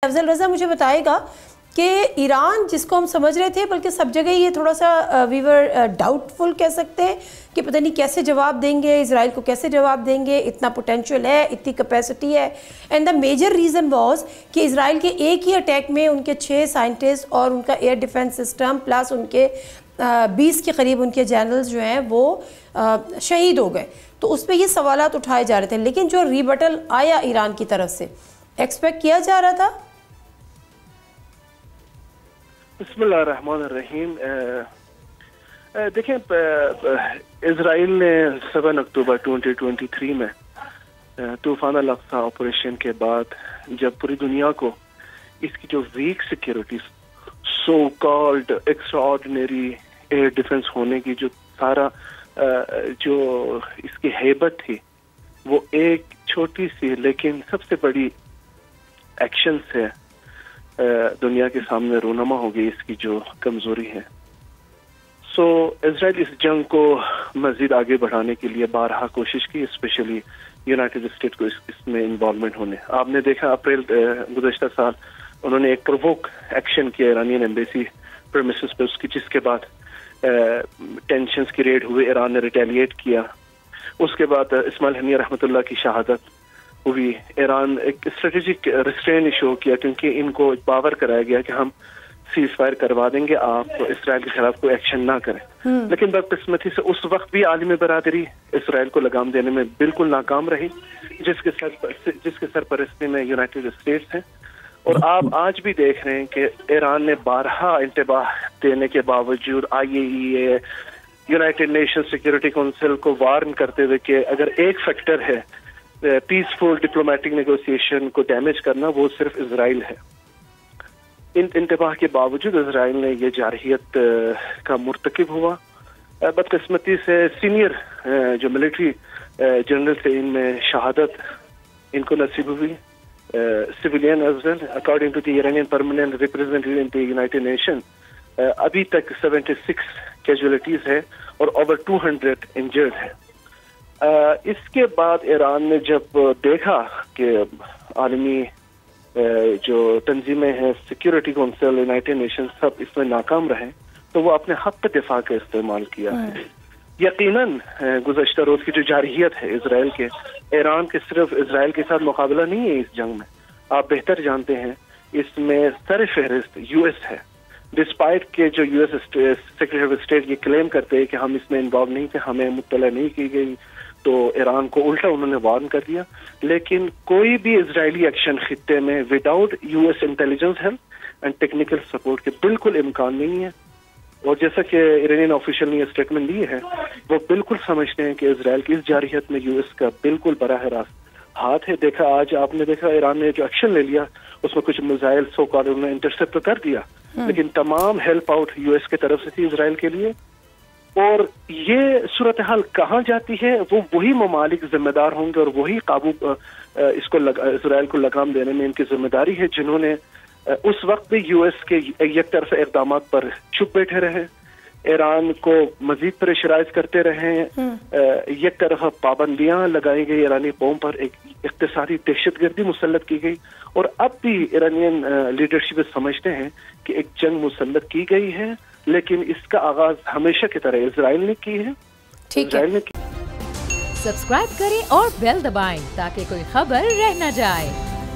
افضل رضا مجھے بتائے گا کہ ایران جس کو ہم سمجھ رہے تھے بلکہ سب جگہ یہ تھوڑا سا ویور ڈاؤٹ فل کہہ سکتے ہیں کہ پتہ نہیں کیسے جواب دیں گے، اسرائیل کو کیسے جواب دیں گے، اتنا پوٹینشیل ہے، اتنی کیپیسٹی ہے. And the major reason was کہ اسرائیل کے ایک ہی اٹیک میں ان کے 6 سائنٹسٹ اور ان کا ایئر ڈیفنس سسٹم پلس ان کے 20 کے قریب ان کے جنرلز جو ہیں وہ شہید ہو گئے. تو اس پہ یہ سوالات اٹھائے جا رہے تھے، لیکن جو ریبٹل آیا ایران کی طرف سے ایکسپیکٹ کیا جا رہا تھا. بسم اللہ الرحمن الرحیم. دیکھیں، اسرائیل نے 7 اکتوبر 2023 میں طوفان الاقصی آپریشن کے بعد جب پوری دنیا کو اس کی جو weak security so called extraordinary air defence ہونے کی جو سارا جو اس کی ہیبت تھی، وہ ایک چھوٹی سی لیکن سب سے بڑی ایکشن سے دنیا کے سامنے رونما ہو گئی اس کی جو کمزوری ہے. سو اسرائیل اس جنگ کو مزید آگے بڑھانے کے لیے بارہا کوشش کی، اسپیشلی یونائٹڈ اسٹیٹ کو اس میں انوالومنٹ ہونے. آپ نے دیکھا اپریل گزشتہ سال انہوں نے ایک پرووک ایکشن کیا ایرانین ایمبیسی پرمیسز پہ، اس کی جس کے بعد ٹینشنز کی ریڈ ہوئے، ایران نے ریٹیلیٹ کیا. اس کے بعد اسماعیل ہنیہ رحمۃ اللہ کی شہادت ہوئی. ایران ایک اسٹریٹجک ریسٹرین شو کیا کیونکہ ان کو باور کرایا گیا کہ ہم سیز فائر کروا دیں گے، آپ اسرائیل کے خلاف کوئی ایکشن نہ کریں. لیکن بدقسمتی سے اس وقت بھی عالمی برادری اسرائیل کو لگام دینے میں بالکل ناکام رہی، جس کے سرپرستی میں یونائٹڈ اسٹیٹس ہیں. اور آپ آج بھی دیکھ رہے ہیں کہ ایران نے بارہا انتباہ دینے کے باوجود IAEA United nation security council کو وارن کرتے ہوئے کہ اگر ایک فیکٹر ہے پیسفل ڈپلومیٹک نیگوسیشن کو ڈیمیج کرنا، وہ صرف اسرائیل ہے. ان انتباہ کے باوجود اسرائیل نے یہ جارحیت کا مرتکب ہوا. بدقسمتی سے سینئر جو ملٹری جنرل تھے، ان میں شہادت ان کو نصیب ہوئی. Civilian as well according to the Iranian permanent representative in the United Nation. ابھی تک 76 کیجولیٹیز ہے اور اوور 200 انجرڈ ہے. اس کے بعد ایران نے جب دیکھا کہ عالمی جو تنظیمیں ہیں، سیکورٹی کونسل، یونائٹڈ نیشن، سب اس میں ناکام رہے، تو وہ اپنے حق دفاع کا استعمال کیا ہے. یقیناً گزشتہ روز کی جو جارحیت ہے اسرائیل کے، ایران کے صرف اسرائیل کے ساتھ مقابلہ نہیں ہے اس جنگ میں. آپ بہتر جانتے ہیں اس میں سر فہرست US ہے. ڈسپائٹ کہ جو US سیکریٹری آف اسٹیٹ یہ کلیم کرتے ہیں کہ ہم اس میں انوالو نہیں تھے، ہمیں مطلع نہیں کی گئی، تو ایران کو الٹا انہوں نے وارن کر دیا. لیکن کوئی بھی اسرائیلی ایکشن خطے میں without US intelligence help and technical support کے بالکل امکان نہیں ہے. اور جیسا کہ ایرانین آفیشل نے یہ اسٹیٹمنٹ دی ہے، وہ بالکل سمجھتے ہیں کہ اسرائیل کی اس جارحیت میں US کا بالکل براہ راست ہاتھ ہے. دیکھا آج آپ نے دیکھا ایران نے جو ایکشن لے لیا، اس میں کچھ میزائل سو کال انہوں نے انٹرسپٹ کر دیا، لیکن تمام ہیلپ آؤٹ US کی طرف سے تھی اسرائیل کے لیے. اور یہ صورتحال کہاں جاتی ہے، وہ وہی ممالک ذمہ دار ہوں گے اور وہی قابو اس کو اسرائیل کو لگام دینے میں ان کی ذمہ داری ہے، جنہوں نے اس وقت بھی US کے یک طرف اقدامات پر چپ بیٹھے رہے، ایران کو مزید پریشرائز کرتے رہے. یک طرف پابندیاں لگائی گئی ایرانی قوم پر، ایک اقتصادی دہشت گردی مسلط کی گئی. اور اب بھی ایرانین لیڈرشپ سمجھتے ہیں کہ ایک جنگ مسلط کی گئی ہے، لیکن اس کا آغاز ہمیشہ کی طرح اسرائیل نے کی ہے. ٹھیک ہے، سبسکرائب کریں اور بیل دبائیں تاکہ کوئی خبر رہ نہ جائے.